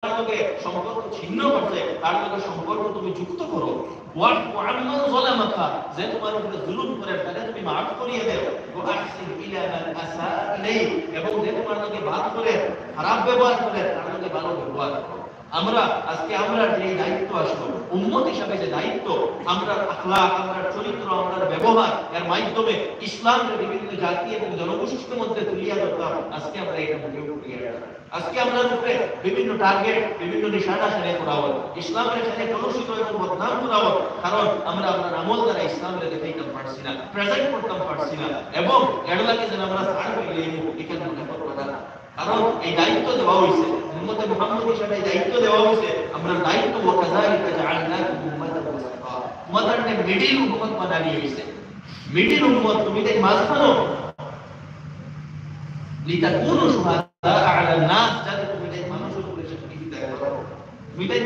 লগে সম্পর্ক ছিন্ন করছে তার লগে সম্পর্ক তুমি যুক্ত করো। ওয়াফু আম্মান যালামাকা, যে তোমার উপরে জুলুম করে তাকে তুমি মাফ করিয়ে দাও। ওয়া আহসিন ইলা মান আসা ইলাইক, এবং যে তোমার লগে বাদ করে খারাপ ব্যবহার করে তার লগে ভালো ব্যবহার করো। আমরা আজকে আমরা যে দায়িত্ব আসলো উম্মত হিসাবে, যে দায়িত্ব আমরা আখলাক, আমরা চরিত্র, আমরা ব্যবহার এর মাধ্যমে ইসলামের বিভিন্ন জাতি এবং জনগোষ্ঠীর মধ্যে তুলিয়া ধরতাম, আজকে আমরা এটা মুখে উঠিয়ে আজকে আমরা উপরে বিভিন্ন টার্গেট, বিভিন্ন নিশানা সাথে করাবো, ইসলামের সাথে কলুষিত এবং বদনাম করাবো, কারণ আমরা আপনার আমল দ্বারা ইসলামের দেখাইতে পারছি না, প্রেজেন্ট করতে পারছি না, এবং এগুলাকে যেন আমরা ছাড় পেলে এখানে মনে করবো না। কারণ এই দায়িত্ব দেওয়া হয়েছে উম্মতে মুহাম্মদ হিসেবে, এই দায়িত্ব দেওয়া হয়েছে, আমরা দায়িত্ব ওয়াকাযালিকা জাআলনাকুম উম্মাতান ওয়াসাতা, তোমাদেরকে মিডিল উম্মত বানানো হয়েছে। মিডিল উম্মত, তুমি তাই মাঝখানো লিতাকুনু শুহাদা আলা নাস, যাতে তুমি তাই মানুষের উপরে সাক্ষী দিতে পারো। তুমি তাই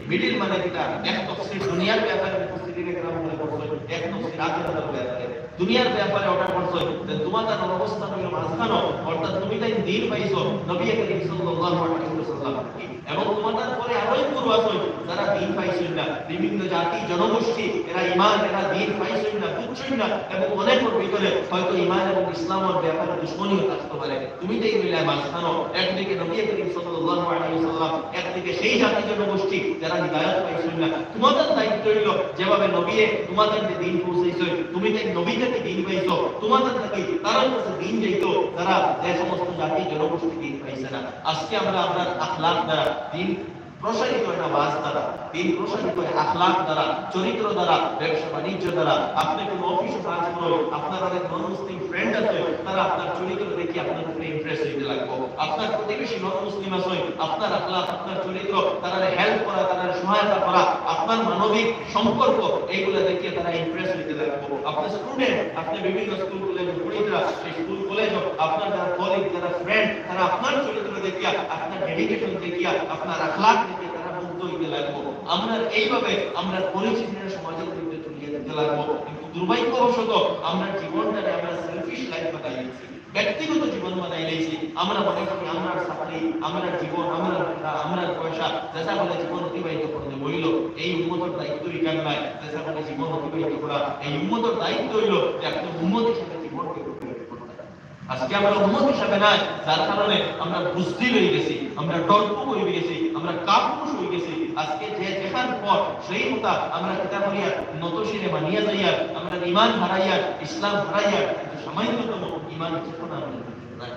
মিডিল মানে কিটা, এক তফসির দুনিয়ার ব্যাপারে মুফাসসিরিনে কেরাম বলে করছে, এক তফসির আখিরাতের ব্যাপারে। দুনিয়ার ব্যাপারে অর্ডার করছে যে তোমাদের অবস্থান হলো মাঝখানো, অর্থাৎ তুমি তাই দিন পাইছো নবী করিম সাল্লাল্লাহু আলাইহি ওয়াসাল্লাম, এবং তোমাদের পরে আরোই পূর্ব আছে যারা দিন পাইছেন না, বিভিন্ন জাতি জনগোষ্ঠী, এরা ঈমান, এরা দিন পাইছেন না, বুঝছেন না, এবং অনেক ভিতরে হয়তো ঈমান এবং ইসলামের ব্যাপারে দুশমনীও থাকতে পারে। তুমি তাই মিলায় মাঝখানো, একদিকে নবী করিম সাল্লাল্লাহু আলাইহি ওয়াসাল্লাম, একদিকে সেই জাতি জনগোষ্ঠী যারা হিদায়াত পাইছেন না। তোমাদের দায়িত্ব হইল যেভাবে নবী তোমাদেরকে দিন পৌঁছাইছে, তুমি তাই নবী থেকে দিন পাইছো, তোমাদের থেকে তারা কাছে দিন যাইতো যারা যে সমস্ত জাতি জনগোষ্ঠী দিন পাইছে না। আজকে আমরা আপনার আখলাক দ্বারা দিন প্রসারিত হয় না, ওয়াজ দ্বারা দিন প্রসারিত হয়, আখলাক দ্বারা, চরিত্র দ্বারা, ব্যবসা বাণিজ্য দ্বারা। আপনি কোনো অফিসে কাজ করেন, আপনার অনেক নন মুসলিম ফ্রেন্ড আছে, তারা আপনার চরিত্র দেখে আপনার উপরে ইমপ্রেস হইতে লাগবে। আপনার প্রতিবেশী নন মুসলিম আছে, আপনার আখলাক, আপনার চরিত্র, তারা হেল্প করা, তারা সহায়তা করা, আপনার মানবিক সম্পর্ক, এইগুলো দেখে তারা ইমপ্রেস হইতে লাগবে। আপনার স্টুডেন্ট, আপনি বিভিন্ন স্কুল কলেজে পড়িতরা, সেই স্কুল কলেজ আপনার যারা কলিগ, যারা ফ্রেন্ড, তারা আপনার চরিত্র দেখিয়া, আপনার ডেডিকেশন দেখিয়া, আপনার আখলাক দেখে তারা মুগ্ধ হইতে লাগবো। আমরা এইভাবে আমরা পরিচিতির সমাজের মধ্যে চলিয়ে যেতে লাগবো। কিন্তু দুর্ভাগ্যবশত আমরা জীবনটাকে আমরা সেলফিশ লাইফ বানাই নিয়েছি, ব্যক্তিগত জীবন বানাই নিয়েছি। আমরা মনে করি আমরা চাকরি, আমরা জীবন, আমরা টাকা, আমরা পয়সা, যেটা বলে জীবন অতিবাহিত করতে বইল, এই উম্মতের দায়িত্ব রিকান নাই। যেটা বলে জীবন অতিবাহিত করা, এই উম্মতের দায়িত্ব হইল যে আপনি উম্মত হিসেবে জীবনকে অতিবাহিত করতে। আজকে আমরা উম্মত হিসেবে নাই, যার কারণে আমরা বুঝতে হয়ে গেছি, আমরা ডরপোক হয়ে গেছি, আমরা কাপুরুষ হয়ে গেছি। আজকে যে যেখান পর সেই কথা আমরা কিতাব হইয়া নতশিরে মানিয়া যাইয়া, আমরা ঈমান হারাইয়া, ইসলাম হারাইয়া, কিন্তু সামান্যতম ঈমান চেতনা আমাদের ভিতরে নাই।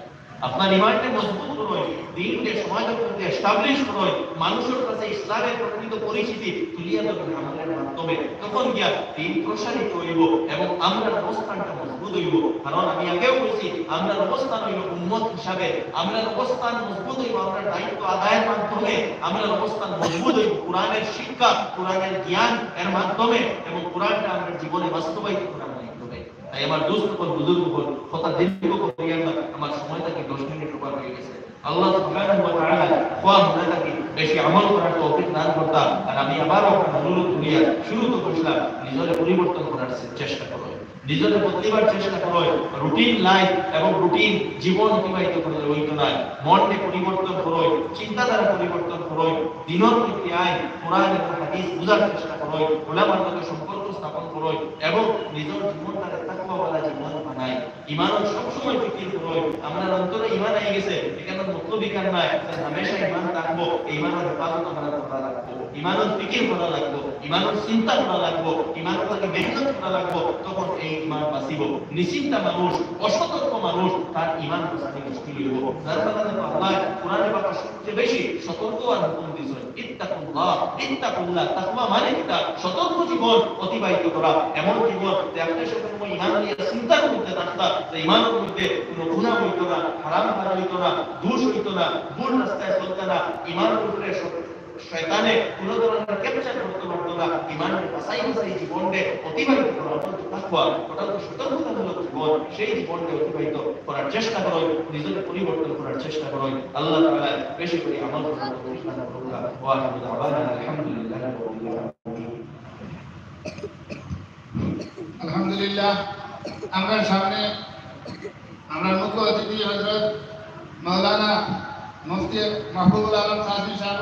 আপনার ঈমানকে মজবুত করুন, দ্বীনকে সমাজের মধ্যে এস্টাবলিশ করুন, মানুষের কাছে ইসলামের প্রকৃত পরিচিতি তুলিয়া ধরুন আমাদের মাধ্যমে। তখন গিয়া দ্বীন প্রসারিত হইব এবং আমরা অবস্থানটা মজবুত হইব। কারণ আমি আগেও বলছি, আমরা অবস্থান হইব উম্মত হিসাবে, আমরা অবস্থান মজবুত হইব আমরা দায়িত্ব আদায়ের মাধ্যমে, আমরা অবস্থান মজবুত হইব কোরআনের শিক্ষা, কোরআনের জ্ঞান এর মাধ্যমে, এবং কোরআনটা আমরা জীবনে বাস্তবায়িত করার মাধ্যমে। তাই আমার দোস্ত কোন বুজুর্গ কোন কথা দীর্ঘ করিয়া না, আমার সময়টাকে 10 মিনিট ওভার হয়ে গেছে। আল্লাহ সুবহানাহু ওয়া তাআলা খোয়া মনাটাকে বেশি আমল করার তৌফিক দান করতা। আর আমি আবারও অনুরোধ করিয়া শুরু তো করলাম, নিজের পরিবর্তন করার চেষ্টা করো, নিজের প্রতিবার চেষ্টা করো, রুটিন লাইফ এবং রুটিন জীবন অতিবাহিত করলে হইতো না। মনকে পরিবর্তন করো, চিন্তাধারা পরিবর্তন করো, দিনের প্রতি আইন কোরআন এবং হাদিস বুঝার চেষ্টা করো, ওলামার সাথে সম্পর্ক স্থাপন করো, এবং নিজের জীবনটাকে তাকওয়াওয়ালা জীবন বানায়। ঈমানের সবসময় ফিকির করো, আমরা অন্তরে ঈমান আই গেছে, এখানে মতলবি কার নাই, হামেশা ঈমান রাখবো, ঈমানের হেফাজত আমরা করা রাখবো, ঈমানের ফিকির করা লাগবো, ঈমানের চিন্তা করা লাগবো, ঈমানের লাগে মেহনত করা লাগবো। তখন এই ঈমান বাঁচিব। নিশ্চিন্তা মানুষ, অসতর্ক মানুষ, তার ঈমান বাঁচাতে মুশকিল হইব। যার কারণে আল্লাহ কোরআনে পাক সবচেয়ে বেশি সতর্ক আর হুকুম দিয়েছেন, ইত্তাকুল্লাহ, ইত্তাকুল্লাহ। তাকওয়া মানে কিটা? সতর্ক জীবন অতিবাহিত করা, এমন জীবন যে আপনার সাথে কোনো ঈমান নিয়ে চিন্তা করতে থাকতা, যে ঈমানের মধ্যে কোনো গুনাহ হইতো না, হারাম করা হইতো না, দোষ হইতো না, ভুল রাস্তায় চলতো না, ঈমানের উপরে শয়তানে কোন ধরনের ক্যাপচার করতে পারতো না। ঈমানের বাছাই জীবনকে অতিবাহিত করা, তাকওয়া, ওটা তো সতর্কতামূলক জীবন, সেই জীবনকে অতিবাহিত করার চেষ্টা করো, নিজেকে পরিবর্তন করার চেষ্টা করো। আল্লাহ তাআলা বেশি করে আমল করার তৌফিক দান করুন। ওয়া আখিরু দাওয়ানা আলহামদুলিল্লাহি রাব্বিল আলামিন। আলহামদুলিল্লাহ। আমরা সামনে আমরা মুখ্য অতিথি হযরত মাওলানা মুফতি মাহবুবুল আলম কাজী সাহেব